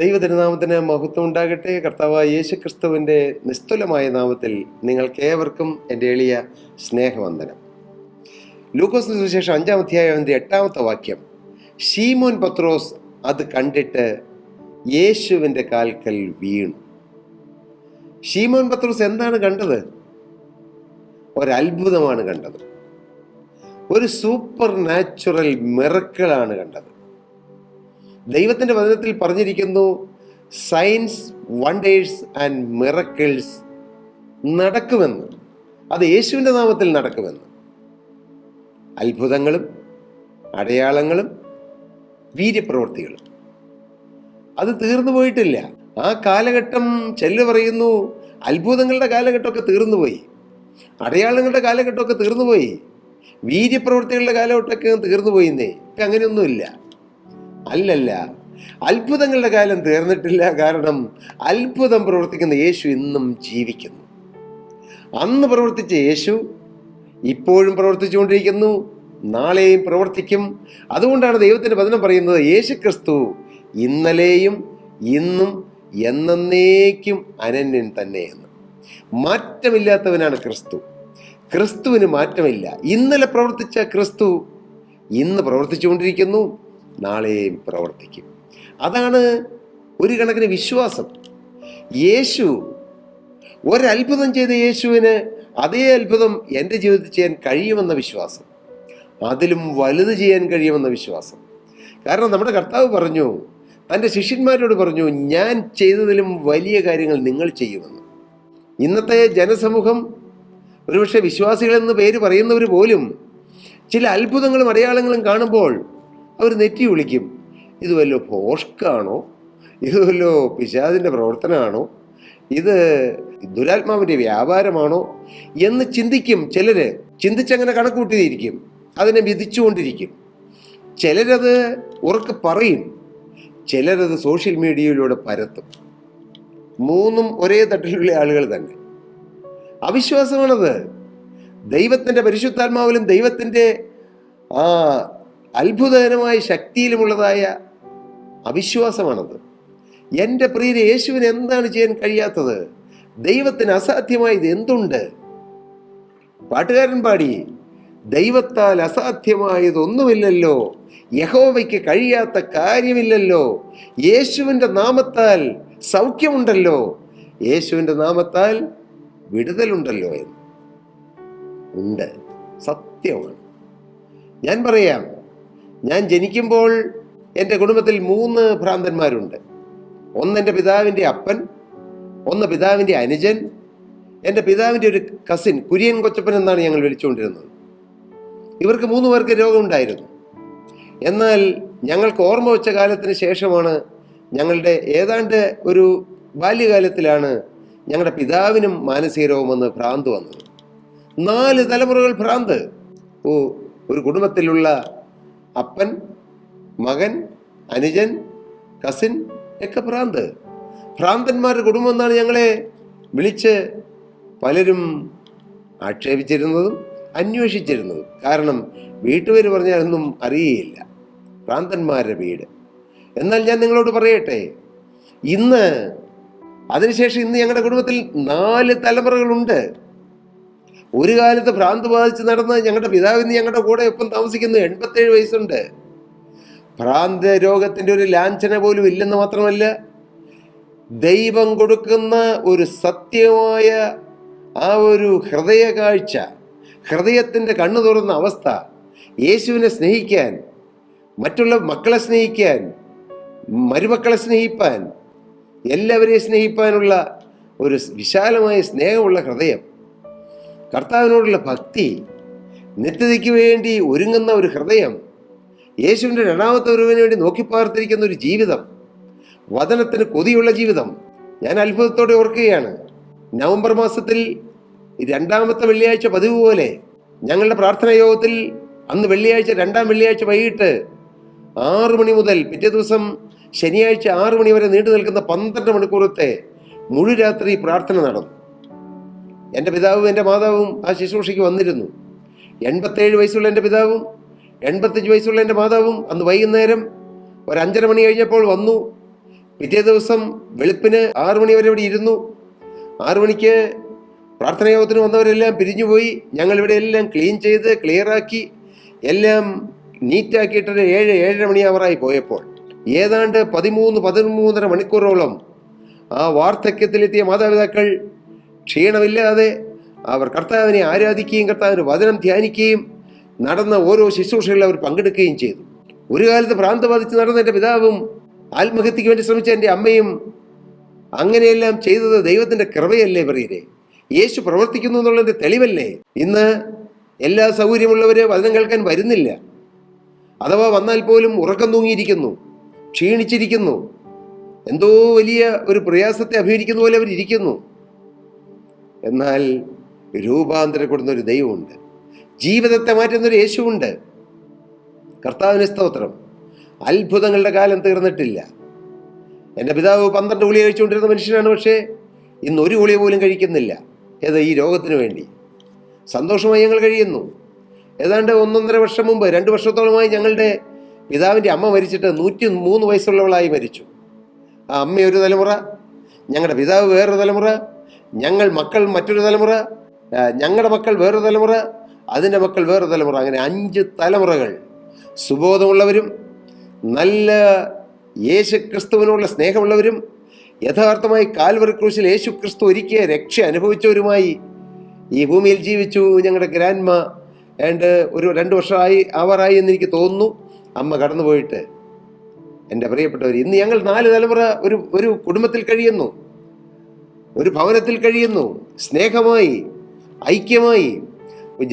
ദൈവതിരുനാമത്തിന് മഹത്വം ഉണ്ടാകട്ടെ. കർത്താവായ യേശു ക്രിസ്തുവിൻ്റെ നിസ്തുലമായ നാമത്തിൽ നിങ്ങൾക്കേവർക്കും എൻ്റെ എളിയ സ്നേഹവന്ദനം. ലൂക്കോസിന് സുവിശേഷം 5-ാം അധ്യായത്തിൻ്റെ 8-ാമത്തെ വാക്യം, ശീമോൻ പത്രോസ് അത് കണ്ടിട്ട് യേശുവിൻ്റെ കാൽക്കൽ വീണു. ശീമോൻ പത്രോസ് എന്താണ് കണ്ടത്? ഒരത്ഭുതമാണ് കണ്ടത്. ഒരു സൂപ്പർ നാച്ചുറൽ മിറക്കിളാണ് കണ്ടത്. ദൈവത്തിൻ്റെ വചനത്തിൽ പറഞ്ഞിരിക്കുന്നു, സയൻസ്, വണ്ടേഴ്സ് ആൻഡ് മിറക്കിൾസ് നടക്കുമെന്ന്. അത് യേശുവിൻ്റെ നാമത്തിൽ നടക്കുമെന്ന്. അത്ഭുതങ്ങളും അടയാളങ്ങളും വീര്യപ്രവൃത്തികളും അത് തീർന്നു പോയിട്ടില്ല. ആ കാലഘട്ടം ചെല്ലു പറയുന്നു, അത്ഭുതങ്ങളുടെ കാലഘട്ടമൊക്കെ തീർന്നുപോയി, അടയാളങ്ങളുടെ കാലഘട്ടമൊക്കെ തീർന്നുപോയി, വീര്യപ്രവൃത്തികളുടെ കാലഘട്ടമൊക്കെ തീർന്നുപോയിന്നേ. ഇപ്പം അങ്ങനെയൊന്നുമില്ല. അല്ലല്ല, അത്ഭുതങ്ങളുടെ കാലം തീർന്നിട്ടില്ല. കാരണം അത്ഭുതം പ്രവർത്തിക്കുന്ന യേശു ഇന്നും ജീവിക്കുന്നു. അന്ന് പ്രവർത്തിച്ച യേശു ഇപ്പോഴും പ്രവർത്തിച്ചുകൊണ്ടിരിക്കുന്നു, നാളെയും പ്രവർത്തിക്കും. അതുകൊണ്ടാണ് ദൈവത്തിൻ്റെ വചനം പറയുന്നത്, യേശു ക്രിസ്തു ഇന്നലെയും ഇന്നും എന്നേക്കും അനന്യൻ തന്നെയെന്ന്. മാറ്റമില്ലാത്തവനാണ് ക്രിസ്തു. ക്രിസ്തുവിന് മാറ്റമില്ല. ഇന്നലെ പ്രവർത്തിച്ച ക്രിസ്തു ഇന്ന് പ്രവർത്തിച്ചുകൊണ്ടിരിക്കുന്നു, നാളെയും പ്രവർത്തിക്കും. അതാണ് ഒരു കണക്കിന് വിശ്വാസം. യേശു ഒരത്ഭുതം ചെയ്ത യേശുവിന് അതേ അത്ഭുതം എൻ്റെ ജീവിതത്തിൽ ചെയ്യാൻ കഴിയുമെന്ന വിശ്വാസം, അതിലും വലുത് ചെയ്യാൻ കഴിയുമെന്ന വിശ്വാസം. കാരണം നമ്മുടെ കർത്താവ് പറഞ്ഞു, തൻ്റെ ശിഷ്യന്മാരോട് പറഞ്ഞു, ഞാൻ ചെയ്തതിലും വലിയ കാര്യങ്ങൾ നിങ്ങൾ ചെയ്യുമെന്ന്. ഇന്നത്തെ ജനസമൂഹം, ഒരുപക്ഷെ വിശ്വാസികളെന്ന് പേര് പറയുന്നവർ പോലും, ചില അത്ഭുതങ്ങളും അടയാളങ്ങളും കാണുമ്പോൾ അവർ നെറ്റി വിളിക്കും, ഇത് വല്ലോ ഭോഷ്കാണോ, ഇത് വല്ലോ പിശാചിൻ്റെ പ്രവർത്തനമാണോ, ഇത് ദുരാത്മാവിൻ്റെ വ്യാപാരമാണോ എന്ന് ചിന്തിക്കും. ചിലർ ചിന്തിച്ചങ്ങനെ കണക്കൂട്ടിയിരിക്കും, അതിനെ വിധിച്ചുകൊണ്ടിരിക്കും. ചിലരത് ഉറക്കെ പറയും, ചിലരത് സോഷ്യൽ മീഡിയയിലൂടെ പരത്തും. മൂന്നും ഒരേ തട്ടിലുള്ള ആളുകൾ തന്നെ. അവിശ്വാസമാണത്. ദൈവത്തിൻ്റെ പരിശുദ്ധാത്മാവിലും ദൈവത്തിൻ്റെ അത്ഭുതകരമായ ശക്തിയിലുമുള്ളതായ അവിശ്വാസമാണത്. എൻ്റെ പ്രിയരെ, യേശുവിന് എന്താണ് ചെയ്യാൻ കഴിയാത്തത്? ദൈവത്തിന് അസാധ്യമായത് എന്തുണ്ട്? പാട്ടുകാരൻ പാടി, ദൈവത്താൽ അസാധ്യമായതൊന്നുമില്ലല്ലോ, യഹോവയ്ക്ക് കഴിയാത്ത കാര്യമില്ലല്ലോ, യേശുവിൻ്റെ നാമത്താൽ സൗഖ്യമുണ്ടല്ലോ, യേശുവിൻ്റെ നാമത്താൽ വിടുതലുണ്ടല്ലോ എന്ന്. ഉണ്ട്, സത്യമാണ്. ഞാൻ പറയാം, ഞാൻ ജനിക്കുമ്പോൾ എൻ്റെ കുടുംബത്തിൽ 3 ഭ്രാന്തന്മാരുണ്ട്. ഒന്ന് എൻ്റെ പിതാവിൻ്റെ അപ്പൻ, ഒന്ന് പിതാവിൻ്റെ അനുജൻ, എൻ്റെ പിതാവിൻ്റെ ഒരു കസിൻ, കുര്യൻ കൊച്ചപ്പൻ എന്നാണ് ഞങ്ങൾ വിളിച്ചുകൊണ്ടിരുന്നത്. ഇവർക്ക് 3 പേർക്ക് രോഗമുണ്ടായിരുന്നു. എന്നാൽ ഞങ്ങൾക്ക് ഓർമ്മ വെച്ച കാലത്തിന് ശേഷമാണ്, ഞങ്ങളുടെ ഏതാണ്ട് ഒരു ബാല്യകാലത്തിലാണ് ഞങ്ങളുടെ പിതാവിനും മാനസിക രോഗം വന്ന് ഭ്രാന്ത് വന്നത്. 4 തലമുറകൾ ഭ്രാന്ത്. ഒരു കുടുംബത്തിലുള്ള അപ്പൻ, മകൻ, അനുജൻ, കസിൻ ഒക്കെ ഭ്രാന്ത്. ഭ്രാന്തന്മാരുടെ കുടുംബം എന്നാണ് ഞങ്ങളെ വിളിച്ച് പലരും ആക്ഷേപിച്ചിരുന്നതും അന്വേഷിച്ചിരുന്നതും. കാരണം വീട്ടുപേര് പറഞ്ഞാലൊന്നും അറിയുകയില്ല, ഭ്രാന്തന്മാരുടെ വീട്. എന്നാൽ ഞാൻ നിങ്ങളോട് പറയട്ടെ, അതിനുശേഷം ഇന്ന് ഞങ്ങളുടെ കുടുംബത്തിൽ 4 തലമുറകളുണ്ട്. ഒരു കാലത്ത് ഭ്രാന്ത് ബാധിച്ച് നടന്ന് ഞങ്ങളുടെ പിതാവിന് ഞങ്ങളുടെ കൂടെ ഒപ്പം താമസിക്കുന്നു. 87 വയസ്സുണ്ട്. ഭ്രാന്ത രോഗത്തിൻ്റെ ഒരു ലാഞ്ചന പോലും ഇല്ലെന്ന് മാത്രമല്ല, ദൈവം കൊടുക്കുന്ന ഒരു സത്യമായ ആ ഒരു ഹൃദയ കാഴ്ച, ഹൃദയത്തിൻ്റെ കണ്ണു തുറന്ന അവസ്ഥ, യേശുവിനെ സ്നേഹിക്കാൻ, മറ്റുള്ള മക്കളെ സ്നേഹിക്കാൻ, മരുമക്കളെ സ്നേഹിപ്പാൻ, എല്ലാവരെയും സ്നേഹിപ്പാനുള്ള ഒരു വിശാലമായ സ്നേഹമുള്ള ഹൃദയം, കർത്താവിനോടുള്ള ഭക്തി, നിത്യതയ്ക്ക് വേണ്ടി ഒരുങ്ങുന്ന ഒരു ഹൃദയം, യേശുവിൻ്റെ 2ാമത്തെ വരവിന് വേണ്ടി നോക്കിപ്പാർത്തിരിക്കുന്ന ഒരു ജീവിതം, വചനത്തിന് കൊതിയുള്ള ജീവിതം. ഞാൻ അത്ഭുതത്തോടെ ഓർക്കുകയാണ്, നവംബർ മാസത്തിൽ 2ാമത്തെ വെള്ളിയാഴ്ച പതിവ് പോലെ ഞങ്ങളുടെ പ്രാർത്ഥനാ യോഗത്തിൽ അന്ന് വെള്ളിയാഴ്ച 2ാം വെള്ളിയാഴ്ച വൈകിട്ട് 6 മണി മുതൽ പിറ്റേ ദിവസം ശനിയാഴ്ച 6 മണി വരെ നീണ്ടു നിൽക്കുന്ന 12 മണിക്കൂറത്തെ മുഴുരാത്രി പ്രാർത്ഥന നടന്നു. എൻ്റെ പിതാവും എൻ്റെ മാതാവും ആ ശുശ്രൂഷയ്ക്ക് വന്നിരുന്നു. 87 വയസ്സുള്ള എൻ്റെ പിതാവും 85 വയസ്സുള്ള എൻ്റെ മാതാവും അന്ന് വൈകുന്നേരം ഒരു 5:30 മണി കഴിഞ്ഞപ്പോൾ വന്നു. പിറ്റേ ദിവസം വെളുപ്പിന് 6 മണി വരെ ഇവിടെ ഇരുന്നു. 6 മണിക്ക് പ്രാർത്ഥനായോഗത്തിന് വന്നവരെല്ലാം പിരിഞ്ഞുപോയി. ഞങ്ങളിവിടെ എല്ലാം ക്ലീൻ ചെയ്ത് ക്ലിയറാക്കി എല്ലാം നീറ്റാക്കിയിട്ടൊരു 7-7:30 മണിയാവറായി പോയപ്പോൾ ഏതാണ്ട് 13-13.5 മണിക്കൂറോളം ആ വാർദ്ധക്യത്തിലെത്തിയ മാതാപിതാക്കൾ ക്ഷീണമില്ലാതെ അവർ കർത്താവിനെ ആരാധിക്കുകയും കർത്താവിന് വചനം ധ്യാനിക്കുകയും നടന്ന ഓരോ ശുശ്രൂഷകളിൽ അവർ പങ്കെടുക്കുകയും ചെയ്തു. ഒരു കാലത്ത് ഭ്രാന്ത് ബാധിച്ച് നടന്ന എൻ്റെ പിതാവും ആത്മഹത്യക്ക് വേണ്ടി ശ്രമിച്ച എൻ്റെ അമ്മയും അങ്ങനെയെല്ലാം ചെയ്തത് ദൈവത്തിൻ്റെ കൃപയല്ലേ പറയരെ? യേശു പ്രവർത്തിക്കുന്നു എന്നുള്ളതിൻ്റെ തെളിവല്ലേ? ഇന്ന് എല്ലാ സൗകര്യമുള്ളവര് വചനം കേൾക്കാൻ വരുന്നില്ല. അഥവാ വന്നാൽ പോലും ഉറക്കം തൂങ്ങിയിരിക്കുന്നു, ക്ഷീണിച്ചിരിക്കുന്നു, എന്തോ വലിയ ഒരു പ്രയാസത്തെ അഭിമുഖീകരിക്കുന്ന പോലെ അവരിയ്ക്കുന്നു. എന്നാൽ രൂപാന്തരപ്പെടുന്ന ഒരു ദൈവമുണ്ട്, ജീവിതത്തെ മാറ്റുന്നൊരു യേശുവുണ്ട്. കർത്താവിന് സ്തോത്രം. അത്ഭുതങ്ങളുടെ കാലം തീർന്നിട്ടില്ല. എൻ്റെ പിതാവ് 12 ഗുളിക കഴിച്ചുകൊണ്ടിരുന്ന മനുഷ്യനാണ്. പക്ഷേ ഇന്ന് ഒരു ഗുളിക പോലും കഴിക്കുന്നില്ല. ഈ രോഗത്തിന് വേണ്ടി സന്തോഷമായി ഞങ്ങൾ കഴിയുന്നു. ഏതാണ്ട് 1.5 വർഷം മുമ്പ്, 2 വർഷത്തോളമായി ഞങ്ങളുടെ പിതാവിൻ്റെ അമ്മ മരിച്ചിട്ട് 103 വയസ്സുള്ളവളായി മരിച്ചു. ആ അമ്മ ഒരു തലമുറ, ഞങ്ങളുടെ പിതാവ് വേറൊരു തലമുറ, ഞങ്ങൾ മക്കൾ മറ്റൊരു തലമുറ, ഞങ്ങളുടെ മക്കൾ വേറൊരു തലമുറ, അതിൻ്റെ മക്കൾ വേറൊരു തലമുറ, അങ്ങനെ 5 തലമുറകൾ സുബോധമുള്ളവരും നല്ല യേശുക്രിസ്തുവിനോടുള്ള സ്നേഹമുള്ളവരും യഥാർത്ഥമായി കാൽവറി ക്രൂശിൽ യേശു ക്രിസ്തു ഒരുക്കിയ രക്ഷ അനുഭവിച്ചവരുമായി ഈ ഭൂമിയിൽ ജീവിച്ചു. ഞങ്ങളുടെ ഗ്രാൻഡ്മ ഒരു 2 വർഷമായി ആവാറായി എന്നെനിക്ക് തോന്നുന്നു അമ്മ കടന്നുപോയിട്ട്. എൻ്റെ പ്രിയപ്പെട്ടവർ, ഇന്ന് ഞങ്ങൾ 4 തലമുറ ഒരു കുടുംബത്തിൽ കഴിയുന്നു, ഒരു ഭവനത്തിൽ കഴിയുന്നു, സ്നേഹമായി, ഐക്യമായി.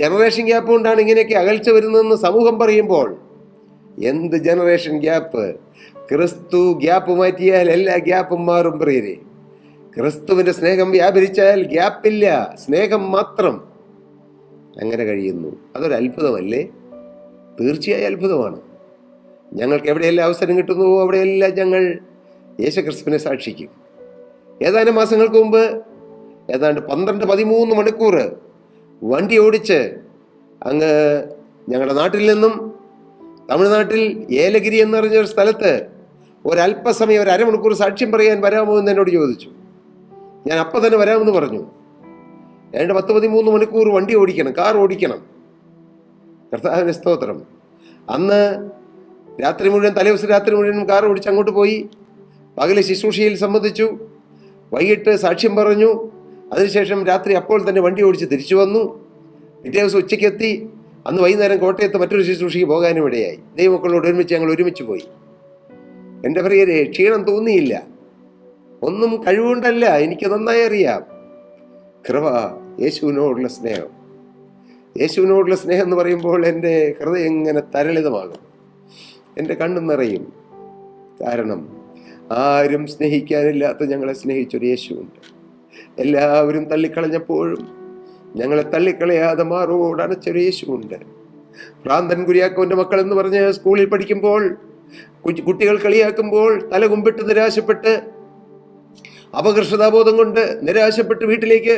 ജനറേഷൻ ഗ്യാപ്പ് കൊണ്ടാണ് ഇങ്ങനെയൊക്കെ അകൽച്ച വരുന്നതെന്ന് സമൂഹം പറയുമ്പോൾ, എന്ത് ജനറേഷൻ ഗ്യാപ്പ്? ക്രിസ്തു ഗ്യാപ്പ് മാറ്റിയാൽ എല്ലാ ഗ്യാപ്പും മാറും പ്രിയരെ. ക്രിസ്തുവിൻ്റെ സ്നേഹം വ്യാപരിച്ചാൽ ഗ്യാപ്പില്ല, സ്നേഹം മാത്രം. അങ്ങനെ കഴിയുന്നു. അതൊരു അത്ഭുതമല്ലേ? തീർച്ചയായും അത്ഭുതമാണ്. ഞങ്ങൾക്ക് എവിടെയെല്ലാം അവസരം കിട്ടുന്നുവോ അവിടെയെല്ലാം ഞങ്ങൾ യേശുക്രിസ്തുവിനെ സാക്ഷിക്കും. ഏതാനും മാസങ്ങൾക്ക് മുമ്പ് ഏതാണ്ട് 12-13 മണിക്കൂർ വണ്ടി ഓടിച്ച് അങ്ങ് ഞങ്ങളുടെ നാട്ടിൽ നിന്നും തമിഴ്നാട്ടിൽ ഏലഗിരി എന്ന് പറഞ്ഞൊരു സ്ഥലത്ത് ഒരല്പസമയം, ഒരു അരമണിക്കൂർ സാക്ഷ്യം പറയാൻ വരാമോ എന്ന് എന്നോട് ചോദിച്ചു. ഞാൻ അപ്പം തന്നെ വരാമെന്ന് പറഞ്ഞു. ഏതാണ്ട് 10-13 മണിക്കൂർ വണ്ടി ഓടിക്കണം, കാർ ഓടിക്കണം. കർത്താവിന്റെ സ്തോത്രം. അന്ന് രാത്രി മുഴുവൻ, തലേദിവസം രാത്രി മുഴുവൻ കാർ ഓടിച്ച് അങ്ങോട്ട് പോയി. പകല് ശുശ്രൂഷയിൽ സംബന്ധിച്ചു, വൈകിട്ട് സാക്ഷ്യം പറഞ്ഞു. അതിനുശേഷം രാത്രി അപ്പോൾ തന്നെ വണ്ടി ഓടിച്ച് തിരിച്ചു വന്നു. പിറ്റേ ദിവസം ഉച്ചയ്ക്കെത്തി. അന്ന് വൈകുന്നേരം കോട്ടയത്ത് മറ്റൊരു ശുശ്രൂഷയ്ക്ക് പോകാനും ഇടയായി. ദൈവമക്കളോട് ഞങ്ങൾ ഒരുമിച്ച് പോയി. എൻ്റെ പ്രിയരെ, ക്ഷീണം തോന്നിയില്ല. ഒന്നും കഴിവുകൊണ്ടല്ല, എനിക്ക് നന്നായി അറിയാം. കൃപ, യേശുവിനോടുള്ള സ്നേഹം. യേശുവിനോടുള്ള സ്നേഹം എന്ന് പറയുമ്പോൾ എൻ്റെ ഹൃദയം ഇങ്ങനെ തരളിതമാകും, എൻ്റെ കണ്ണു നിറയും. കാരണം ആരും സ്നേഹിക്കാനില്ലാത്ത ഞങ്ങളെ സ്നേഹിച്ചൊരു യേശുവുണ്ട്. എല്ലാവരും തള്ളിക്കളഞ്ഞപ്പോഴും ഞങ്ങളെ തള്ളിക്കളയാതെ മാറോട് അണച്ചൊരു യേശുവുണ്ട്. ഭ്രാന്തൻ കുര്യാക്കോന്റെ മക്കൾ എന്ന് പറഞ്ഞ് സ്കൂളിൽ പഠിക്കുമ്പോൾ കുട്ടികൾ കളിയാക്കുമ്പോൾ തല കുമ്പിട്ട് നിരാശപ്പെട്ട്, അപകർഷതാബോധം കൊണ്ട് നിരാശപ്പെട്ട് വീട്ടിലേക്ക്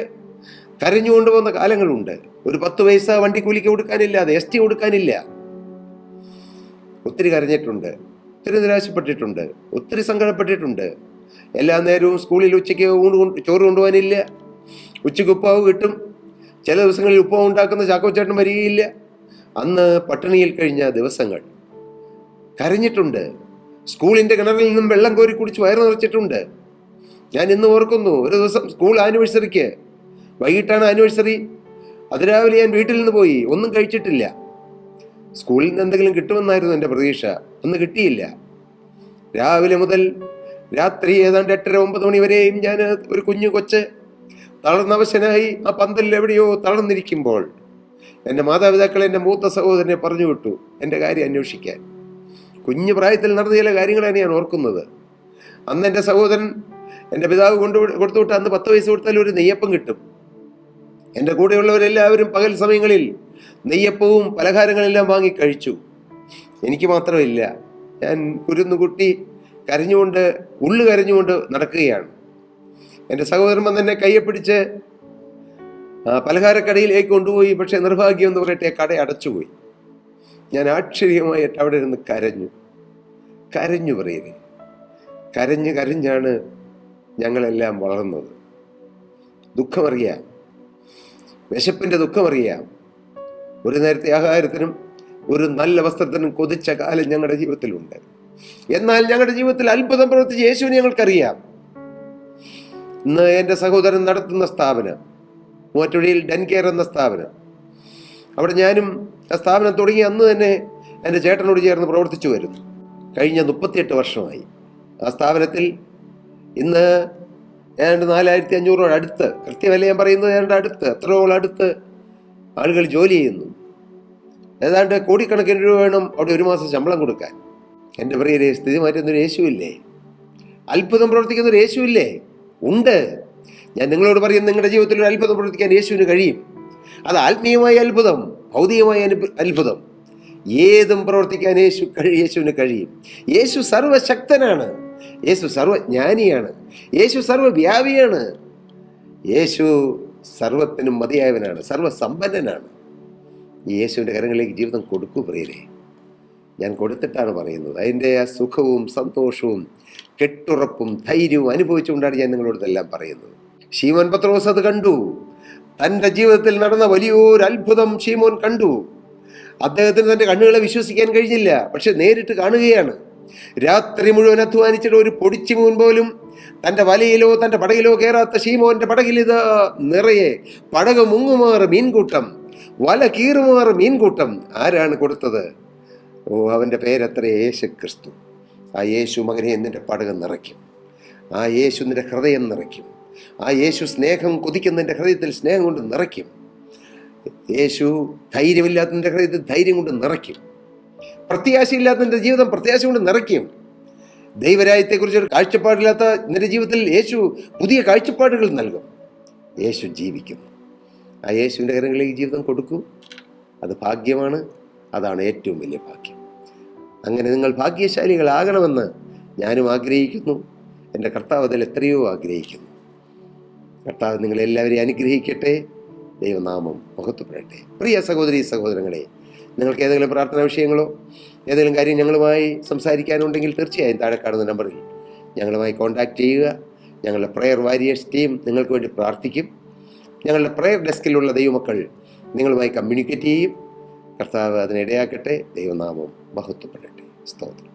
കരഞ്ഞുകൊണ്ട് പോകുന്ന കാലങ്ങളുണ്ട്. ഒരു 10 പൈസ വണ്ടിക്കൂലിക്ക് കൊടുക്കാനില്ലാതെ, ST കൊടുക്കാനില്ല. ഒത്തിരി കരഞ്ഞിട്ടുണ്ട്, ഒത്തിരി നിരാശപ്പെട്ടിട്ടുണ്ട്, ഒത്തിരി സങ്കടപ്പെട്ടിട്ടുണ്ട്. എല്ലാ നേരവും സ്കൂളിൽ ഉച്ചയ്ക്ക് ചോറ് കൊണ്ടുപോകാനില്ല. ഉച്ചയ്ക്ക് ഉപ്പാവ് കിട്ടും. ചില ദിവസങ്ങളിൽ ഉപ്പാവ് ഉണ്ടാക്കുന്ന ചാക്കോച്ചേട്ടൻ വരികയില്ല. അന്ന് പട്ടിണിയിൽ കഴിഞ്ഞ ദിവസങ്ങൾ. കരഞ്ഞിട്ടുണ്ട്. സ്കൂളിൻ്റെ കിണറിൽ നിന്നും വെള്ളം കോരി കുടിച്ച് വയറ് നിറച്ചിട്ടുണ്ട്. ഞാൻ ഇന്ന് ഓർക്കുന്നു, ഒരു ദിവസം സ്കൂൾ ആനിവേഴ്സറിക്ക് വൈകിട്ടാണ് ആനിവേഴ്സറി. അതിരാവിലെ ഞാൻ വീട്ടിൽ നിന്ന് പോയി, ഒന്നും കഴിച്ചിട്ടില്ല. സ്കൂളിൽ നിന്ന് എന്തെങ്കിലും കിട്ടുമെന്നായിരുന്നു എൻ്റെ പ്രതീക്ഷ. ഒന്നും കിട്ടിയില്ല. രാവിലെ മുതൽ രാത്രി ഏതാണ്ട് 8-9 മണി വരെയും ഞാൻ ഒരു കുഞ്ഞു കൊച്ച് തളർന്നവശനായി ആ പന്തലിൽ എവിടെയോ തളർന്നിരിക്കുമ്പോൾ എൻ്റെ മാതാപിതാക്കൾ എൻ്റെ മൂത്ത സഹോദരനെ പറഞ്ഞു വിട്ടു എൻ്റെ കാര്യം അന്വേഷിക്കാൻ. കുഞ്ഞു പ്രായത്തിൽ നടന്ന ചില കാര്യങ്ങളാണ് ഞാൻ ഓർക്കുന്നത്. അന്ന് എൻ്റെ സഹോദരൻ, എൻ്റെ പിതാവ് കൊടുത്തുവിട്ട് അന്ന് 10 പൈസ കൊടുത്താൽ ഒരു നെയ്യപ്പം കിട്ടും. എൻ്റെ കൂടെയുള്ളവരെല്ലാവരും പകൽ സമയങ്ങളിൽ നെയ്യപ്പവും പലഹാരങ്ങളെല്ലാം വാങ്ങി കഴിച്ചു. എനിക്ക് മാത്രമില്ല. ഞാൻ കുരുന്നുകുട്ടി കരഞ്ഞുകൊണ്ട്, കരഞ്ഞുകൊണ്ട് നടക്കുകയാണ്. എൻ്റെ സഹോദരൻ വന്ന് എന്നെ കയ്യെ പിടിച്ച് പലഹാരക്കടയിലേക്ക് കൊണ്ടുപോയി. പക്ഷേ നിർഭാഗ്യം എന്ന് പറയട്ടെ, കട അടച്ചുപോയി. ഞാൻ ആശ്ചര്യമായിട്ട് അവിടെ ഇരുന്ന് കരഞ്ഞു. പറയുന്നത് കരഞ്ഞ് കരഞ്ഞാണ് ഞങ്ങളെല്ലാം വളർന്നത്. ദുഃഖമറിയാം, വിശപ്പിൻ്റെ ദുഃഖമറിയാം. ഒരു നേരത്തെ ആഹാരത്തിനും ഒരു നല്ല വസ്ത്രത്തിനും കൊതിച്ച കാലം ഞങ്ങളുടെ ജീവിതത്തിലുണ്ട്. എന്നാൽ ഞങ്ങളുടെ ജീവിതത്തിൽ അത്ഭുതം പ്രവർത്തിച്ച യേശുവിനെ ഞങ്ങൾക്കറിയാം. ഇന്ന് എൻ്റെ സഹോദരൻ നടത്തുന്ന സ്ഥാപനം മൂവാറ്റുപുഴയിൽ ഡെൻകെയർ എന്ന സ്ഥാപനം, അവിടെ ഞാനും ആ സ്ഥാപനം തുടങ്ങി അന്ന് തന്നെ എൻ്റെ ചേട്ടനോട് ചേർന്ന് പ്രവർത്തിച്ചു വരുന്നു. കഴിഞ്ഞ 38 വർഷമായി ആ സ്ഥാപനത്തിൽ ഇന്ന് ഏതാണ്ട് 4500 അടുത്ത്, കൃത്യമല്ല ഞാൻ പറയുന്നത്, ഏതാണ്ട് അടുത്ത്, എത്രയോളം അടുത്ത് ആളുകൾ ജോലി ചെയ്യുന്നു. ഏതാണ്ട് കോടിക്കണക്കിന് രൂപ വേണം അവിടെ ഒരു മാസം ശമ്പളം കൊടുക്കാൻ. എൻ്റെ പ്രിയരെ, സ്ഥിതി മാറ്റുന്നൊരു യേശുവില്ലേ? അത്ഭുതം പ്രവർത്തിക്കുന്നൊരു യേശുവില്ലേ? ഉണ്ട്. ഞാൻ നിങ്ങളോട് പറയും, നിങ്ങളുടെ ജീവിതത്തിൽ ഒരു അത്ഭുതം പ്രവർത്തിക്കാൻ യേശുവിന് കഴിയും. അത് ആത്മീയമായ അത്ഭുതം, ഭൗതികമായ അത്ഭുതം, ഏതും പ്രവർത്തിക്കാൻ യേശുവിന് കഴിയും. യേശു സർവശക്തനാണ്, യേശു സർവജ്ഞാനിയാണ്, യേശു സർവവ്യാപിയാണ്, യേശു സർവത്തിനും മതിയായവനാണ്, സർവസമ്പന്നനാണ്. ഈ യേശുവിൻ്റെ കരങ്ങളിലേക്ക് ജീവിതം കൊടുക്കൂ പ്രിയരെ. ഞാൻ കൊടുത്തിട്ടാണ് പറയുന്നത്. അതിൻ്റെ ആ സുഖവും സന്തോഷവും കെട്ടുറപ്പും ധൈര്യവും അനുഭവിച്ചുകൊണ്ടാണ് ഞാൻ നിങ്ങളോട് ഇതെല്ലാം പറയുന്നത്. ശീമോൻ പത്രോസ് അത് കണ്ടു. തൻ്റെ ജീവിതത്തിൽ നടന്ന വലിയൊരു അത്ഭുതം ശീമോൻ കണ്ടു. അദ്ദേഹത്തിന് തൻ്റെ കണ്ണുകളെ വിശ്വസിക്കാൻ കഴിഞ്ഞില്ല. പക്ഷെ നേരിട്ട് കാണുകയാണ്. രാത്രി മുഴുവൻ അധ്വാനിച്ചിട്ട് ഒരു പൊടിച്ചിമൂൻ പോലും തൻ്റെ വലയിലോ തൻ്റെ പടകിലോ കയറാത്ത ശീമോന്റെ പടകിൽ ഇത് നിറയെ പടക് മുങ്ങുമാറ് മീൻകൂട്ടം, വല കീറുമാറ് മീൻകൂട്ടം. ആരാണ് കൊടുത്തത്? അവൻ്റെ പേരത്ര യേശു ക്രിസ്തു. ആ യേശു മകനെ നിന്റെ പടകം നിറയ്ക്കും. ആ യേശു നിന്റെ ഹൃദയം നിറയ്ക്കും. ആ യേശു സ്നേഹം കൊതിക്കുന്നതിൻ്റെ ഹൃദയത്തിൽ സ്നേഹം കൊണ്ട് നിറയ്ക്കും. യേശു ധൈര്യമില്ലാത്തതിൻ്റെ ഹൃദയത്തിൽ ധൈര്യം കൊണ്ട് നിറയ്ക്കും. പ്രത്യാശയില്ലാത്തതിൻ്റെ ജീവിതം പ്രത്യാശ കൊണ്ട് നിറയ്ക്കും. ദൈവരാജ്യത്തെക്കുറിച്ച് ഒരു കാഴ്ചപ്പാടില്ലാത്ത നിന്റെ ജീവിതത്തിൽ യേശു പുതിയ കാഴ്ചപ്പാടുകൾ നൽകും. യേശു ജീവിക്കും. ആ യേശുവിൻ്റെ കരങ്ങളിലേക്ക് ജീവിതം കൊടുക്കൂ. അത് ഭാഗ്യമാണ്. അതാണ് ഏറ്റവും വലിയ ഭാഗ്യം. അങ്ങനെ നിങ്ങൾ ഭാഗ്യശാലികളാകണമെന്ന് ഞാനും ആഗ്രഹിക്കുന്നു. എൻ്റെ കർത്താവ് അതിൽ എത്രയോ ആഗ്രഹിക്കുന്നു. കർത്താവ് നിങ്ങളെല്ലാവരെയും അനുഗ്രഹിക്കട്ടെ. ദൈവനാമം മഹത്വപ്പെടട്ടെ. പ്രിയ സഹോദരീ സഹോദരങ്ങളെ, നിങ്ങൾക്ക് ഏതെങ്കിലും പ്രാർത്ഥനാ വിഷയങ്ങളോ ഏതെങ്കിലും കാര്യം ഞങ്ങളുമായി സംസാരിക്കാനുണ്ടെങ്കിൽ തീർച്ചയായും താഴെ കാണുന്ന നമ്പറിൽ ഞങ്ങളുമായി കോൺടാക്റ്റ് ചെയ്യുക. ഞങ്ങളുടെ പ്രെയർ വാരിയേഴ്സ് ടീം നിങ്ങൾക്ക് വേണ്ടി പ്രാർത്ഥിക്കും. ഞങ്ങളുടെ പ്രെയർ ഡെസ്കിലുള്ള ദൈവമക്കൾ നിങ്ങളുമായി കമ്മ്യൂണിക്കേറ്റ് ചെയ്യും. കർത്താവ് അതിനിടയാക്കട്ടെ. ദൈവനാമം മഹത്വപ്പെടട്ടെ. സ്തോത്രം.